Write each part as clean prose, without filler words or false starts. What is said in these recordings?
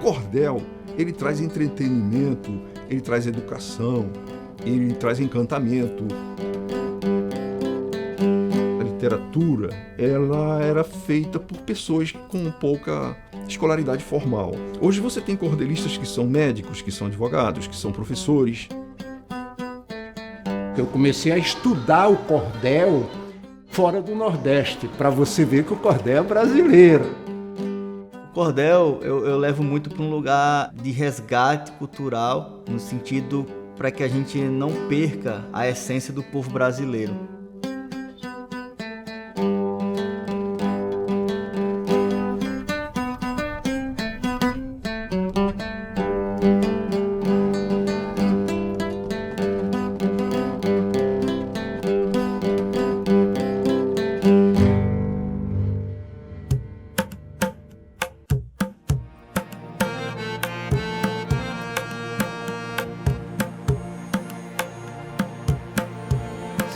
cordel, ele traz entretenimento, ele traz educação, ele traz encantamento. A literatura, ela era feita por pessoas com pouca escolaridade formal. Hoje você tem cordelistas que são médicos, que são advogados, que são professores. Eu comecei a estudar o cordel fora do Nordeste, para você ver que o cordel é brasileiro. O cordel eu levo muito para um lugar de resgate cultural, no sentido para que a gente não perca a essência do povo brasileiro.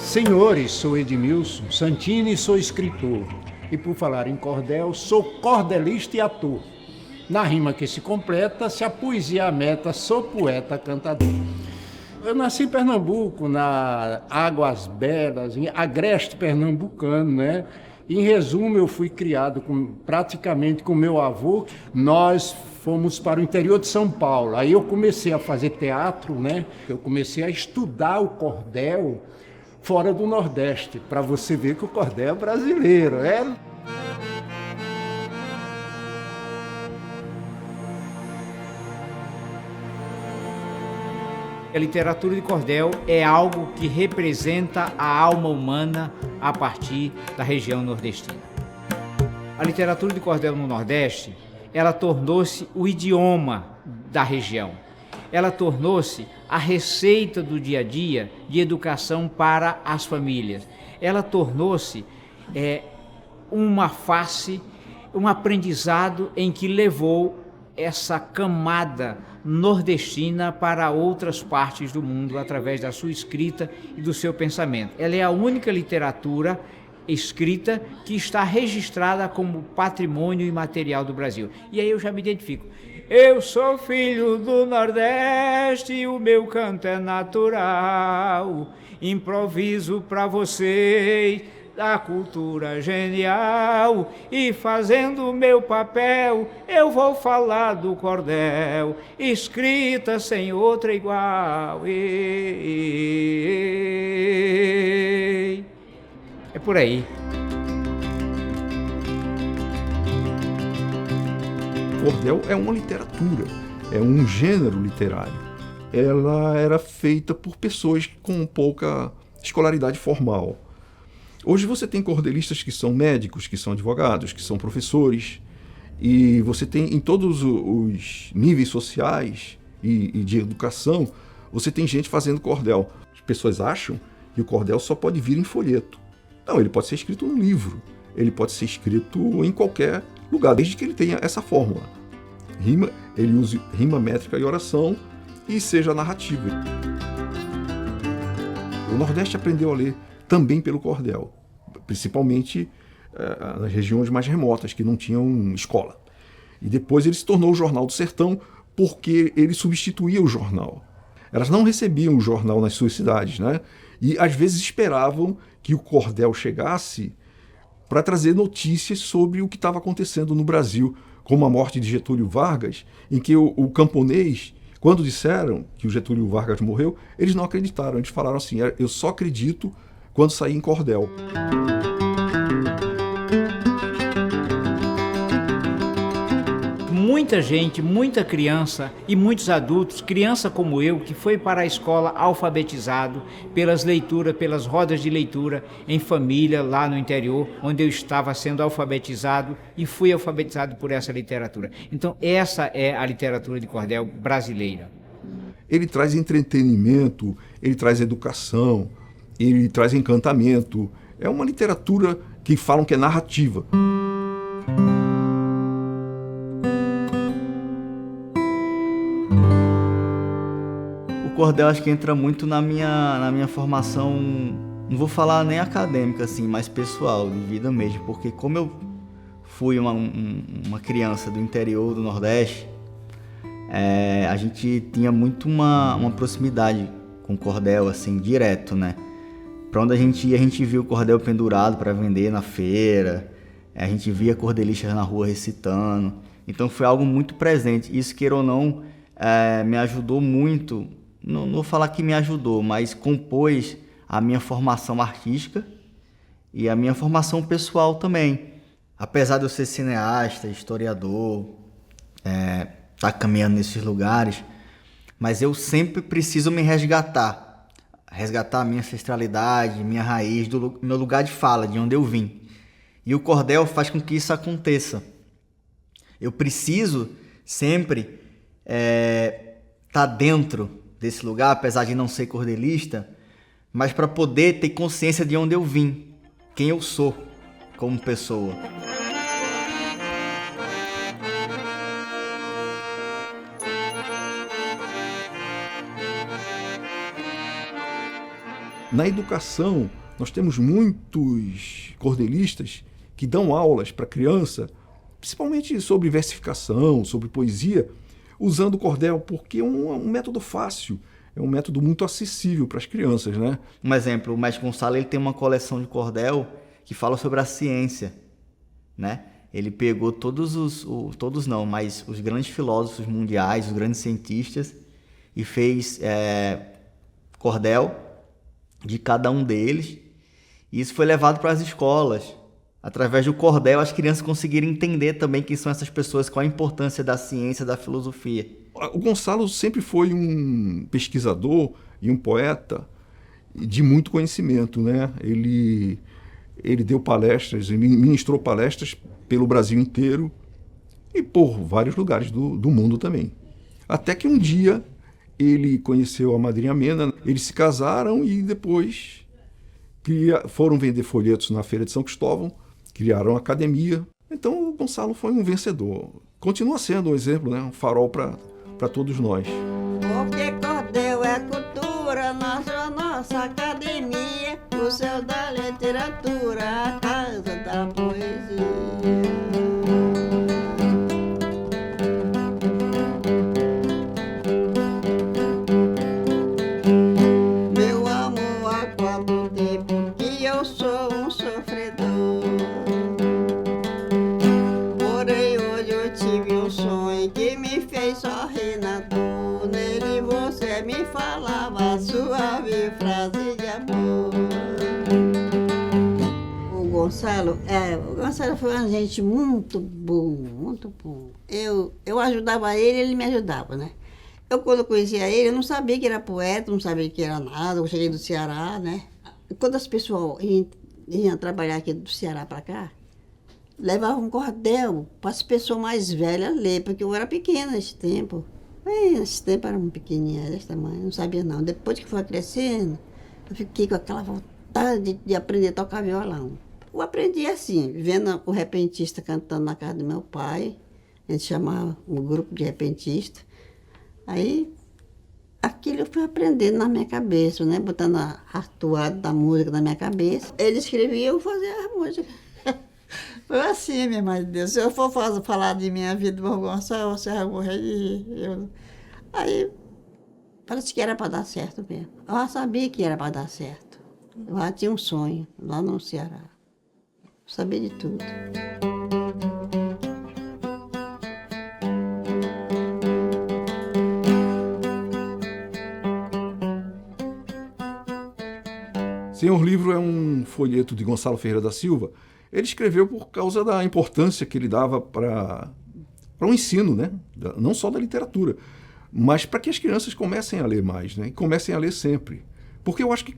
Senhores, sou Edmilson Santini e sou escritor. E por falar em cordel, sou cordelista e ator. Na rima que se completa, se a poesia a meta, sou poeta cantador. Eu nasci em Pernambuco, na Águas Belas, em Agreste pernambucano, né? Em resumo, eu fui criado praticamente com meu avô. Nós fomos para o interior de São Paulo. Aí eu comecei a fazer teatro, né? Eu comecei a estudar o cordel fora do Nordeste, para você ver que o cordel é brasileiro. A literatura de cordel é algo que representa a alma humana a partir da região nordestina. A literatura de cordel no Nordeste, ela tornou-se o idioma da região. Ela tornou-se a receita do dia a dia de educação para as famílias. Ela tornou-se uma face, um aprendizado em que levou essa camada nordestina para outras partes do mundo através da sua escrita e do seu pensamento. Ela é a única literatura escrita que está registrada como patrimônio imaterial do Brasil. E aí eu já me identifico. Eu sou filho do Nordeste, o meu canto é natural, improviso para vocês da cultura genial, e fazendo o meu papel, eu vou falar do cordel, escrita sem outra igual. É por aí. Cordel é uma literatura, é um gênero literário. Ela era feita por pessoas com pouca escolaridade formal. Hoje você tem cordelistas que são médicos, que são advogados, que são professores, e você tem em todos os níveis sociais e de educação, você tem gente fazendo cordel. As pessoas acham que o cordel só pode vir em folheto. Não, ele pode ser escrito num livro, ele pode ser escrito em qualquer lugar, desde que ele tenha essa fórmula. Ele use rima, métrica e oração e seja narrativa. O Nordeste aprendeu a ler também pelo cordel, principalmente nas regiões mais remotas, que não tinham escola. E depois ele se tornou o Jornal do Sertão, porque ele substituía o jornal. Elas não recebiam o jornal nas suas cidades, né? E às vezes esperavam que o cordel chegasse para trazer notícias sobre o que estava acontecendo no Brasil, como a morte de Getúlio Vargas, em que o camponês, quando disseram que o Getúlio Vargas morreu, eles não acreditaram. Eles falaram assim: eu só acredito quando sair em cordel. Muita gente, muita criança e muitos adultos, criança como eu, que foi para a escola alfabetizado pelas leituras, pelas rodas de leitura em família lá no interior, onde eu estava sendo alfabetizado e fui alfabetizado por essa literatura. Então essa é a literatura de cordel brasileira. Ele traz entretenimento, ele traz educação, ele traz encantamento. É uma literatura que falam que é narrativa. O cordel acho que entra muito na minha formação, não vou falar nem acadêmica assim, mas pessoal, de vida mesmo, porque como eu fui uma criança do interior do Nordeste, a gente tinha muito uma proximidade com o cordel, assim, direto, né? Pra onde a gente ia, a gente via o cordel pendurado para vender na feira, a gente via cordelistas na rua recitando. Então foi algo muito presente. Isso, queira ou não, me ajudou muito. Não vou falar que me ajudou, mas compôs a minha formação artística e a minha formação pessoal também. Apesar de eu ser cineasta, historiador, tá caminhando nesses lugares, mas eu sempre preciso me resgatar a minha ancestralidade, minha raiz, do meu lugar de fala, de onde eu vim. E o cordel faz com que isso aconteça. Eu preciso sempre tá dentro desse lugar, apesar de não ser cordelista, mas para poder ter consciência de onde eu vim, quem eu sou como pessoa. Na educação, nós temos muitos cordelistas que dão aulas para criança, principalmente sobre versificação, sobre poesia, usando o cordel, porque é um método fácil, é um método muito acessível para as crianças, né? Um exemplo, o Mestre Gonçalo, ele tem uma coleção de cordel que fala sobre a ciência, né? Ele pegou mas os grandes filósofos mundiais, os grandes cientistas, e fez cordel de cada um deles, e isso foi levado para as escolas. Através do cordel, as crianças conseguiram entender também quem são essas pessoas, qual a importância da ciência, da filosofia. O Gonçalo sempre foi um pesquisador e um poeta de muito conhecimento, né? Ele deu palestras, ele ministrou palestras pelo Brasil inteiro e por vários lugares do mundo também. Até que um dia ele conheceu a madrinha Mena, eles se casaram e depois foram vender folhetos na Feira de São Cristóvão, criaram uma academia. Então o Gonçalo foi um vencedor. Continua sendo um exemplo, né? Um farol para todos nós. Porque cordel é cultura, nossa academia, o céu da literatura, a casa da poesia. Meu amor, há quanto tempo que eu sou um sofredor. Porém hoje eu tive um sonho que me fez sorrir na dor. Nele você me falava suave frase de amor. O Gonçalo foi uma gente muito bom, muito bom. Eu ajudava ele me ajudava, né? Quando eu conhecia ele, eu não sabia que era poeta, não sabia que era nada. Eu cheguei do Ceará, né? Quando as pessoas iam trabalhar aqui do Ceará para cá, levavam um cordel para as pessoas mais velhas ler, porque eu era pequena nesse tempo. Nesse tempo eu era pequenininha, desse tamanho, não sabia não. Depois que foi crescendo, eu fiquei com aquela vontade de aprender a tocar violão. Eu aprendi assim, vendo o repentista cantando na casa do meu pai. A gente chamava um grupo de repentista. Aí, aquilo eu fui aprendendo na minha cabeça, né? Botando a toada da música na minha cabeça. Ele escrevia, eu fazia a música. Foi assim, minha mãe de Deus. Se eu for falar de minha vida do Gonçalo, você vai morrer de rir. Aí, parece que era para dar certo mesmo. Eu já sabia que era para dar certo. Eu já tinha um sonho lá no Ceará. Eu sabia de tudo. Senhor Livro é um folheto de Gonçalo Ferreira da Silva. Ele escreveu por causa da importância que ele dava para o ensino, né? Não só da literatura, mas para que as crianças comecem a ler mais, né? E comecem a ler sempre. Porque eu acho que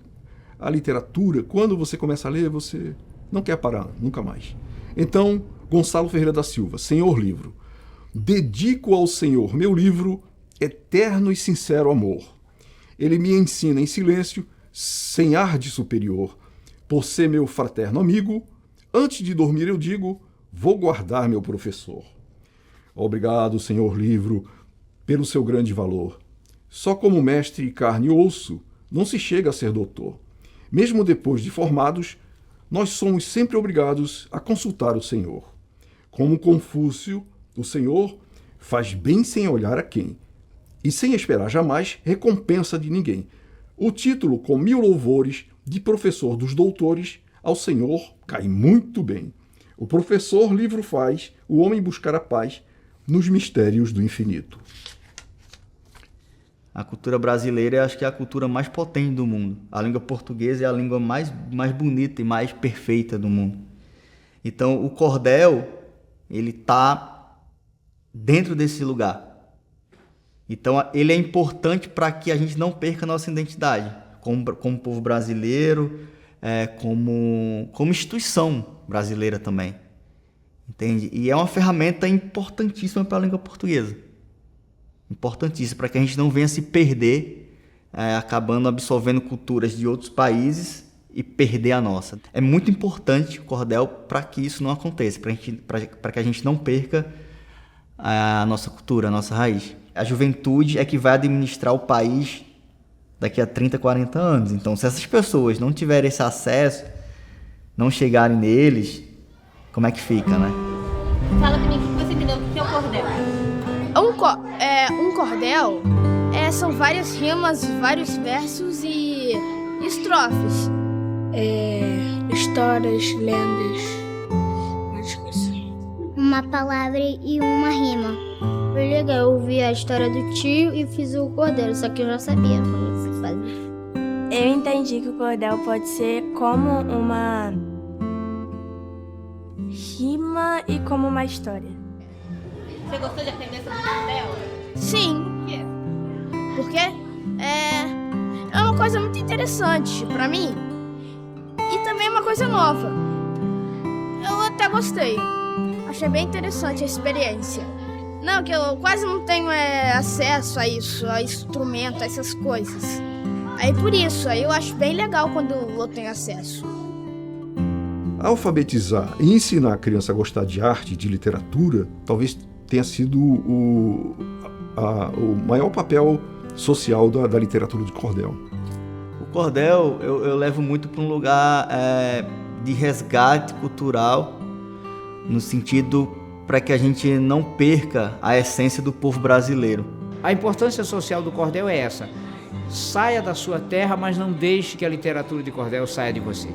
a literatura, quando você começa a ler, você não quer parar, nunca mais. Então, Gonçalo Ferreira da Silva, Senhor Livro. Dedico ao Senhor meu livro, eterno e sincero amor. Ele me ensina em silêncio, sem ar de superior. Por ser meu fraterno amigo, antes de dormir eu digo, vou guardar meu professor. Obrigado, Senhor Livro, pelo seu grande valor. Só como mestre carne e osso não se chega a ser doutor. Mesmo depois de formados, nós somos sempre obrigados a consultar o Senhor. Como Confúcio, o Senhor faz bem sem olhar a quem, e sem esperar jamais recompensa de ninguém. O título, com 1000 louvores, de professor dos doutores, ao Senhor cai muito bem. O professor livro faz, o homem buscar a paz nos mistérios do infinito. A cultura brasileira, eu acho que é a cultura mais potente do mundo. A língua portuguesa é a língua mais bonita e mais perfeita do mundo. Então, o cordel, ele está dentro desse lugar. Então, ele é importante para que a gente não perca a nossa identidade, como povo brasileiro, como instituição brasileira também. Entende? E é uma ferramenta importantíssima para a língua portuguesa. Importantíssima, para que a gente não venha se perder, acabando absorvendo culturas de outros países e perder a nossa. É muito importante o cordel para que isso não aconteça, para que a gente não perca a nossa cultura, a nossa raiz. A juventude é que vai administrar o país daqui a 30, 40 anos. Então, se essas pessoas não tiverem esse acesso, não chegarem neles, como é que fica, né? Fala pra mim o que você me deu, o que é o cordel? Um cordel são várias rimas, vários versos e estrofes. Histórias, lendas. Uma palavra e uma rima. Foi legal, eu ouvi a história do tio e fiz o cordel, só que eu já sabia como se fazia. Eu entendi que o cordel pode ser como uma rima e como uma história. Você gostou de aprender sobre o cordel? Sim. Por quê? Porque é uma coisa muito interessante pra mim e também é uma coisa nova. Eu até gostei. Achei bem interessante a experiência. Não, que eu quase não tenho acesso a isso, a instrumento, a essas coisas. Aí por isso, aí eu acho bem legal quando eu tenho acesso. Alfabetizar e ensinar a criança a gostar de arte, de literatura, talvez tenha sido o maior papel social da literatura de cordel. O cordel eu levo muito para um lugar de resgate cultural, no sentido para que a gente não perca a essência do povo brasileiro. A importância social do cordel é essa. Saia da sua terra, mas não deixe que a literatura de cordel saia de você.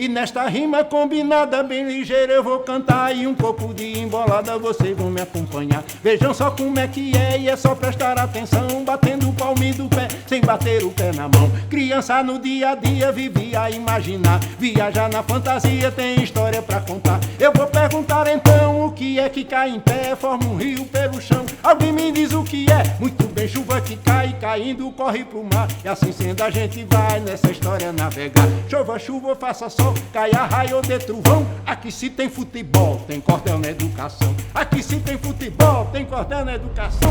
E nesta rima combinada bem ligeira eu vou cantar, e um pouco de embolada vocês vão me acompanhar. Vejam só como é que é, e é só prestar atenção, batendo o palme do pé, sem bater o pé na mão. Criança no dia a dia vivia a imaginar, viajar na fantasia, tem história pra contar. Eu vou perguntar então o que é que cai em pé, forma um rio pelo chão. Alguém me diz o que é? Muito bem, chuva que cai, caindo corre pro mar. E assim sendo a gente vai nessa história navegar. Chova, chuva, faça sol, caia raio ou dê trovão. Aqui se tem futebol, tem cordel na educação. Aqui se tem futebol, tem cordel na educação.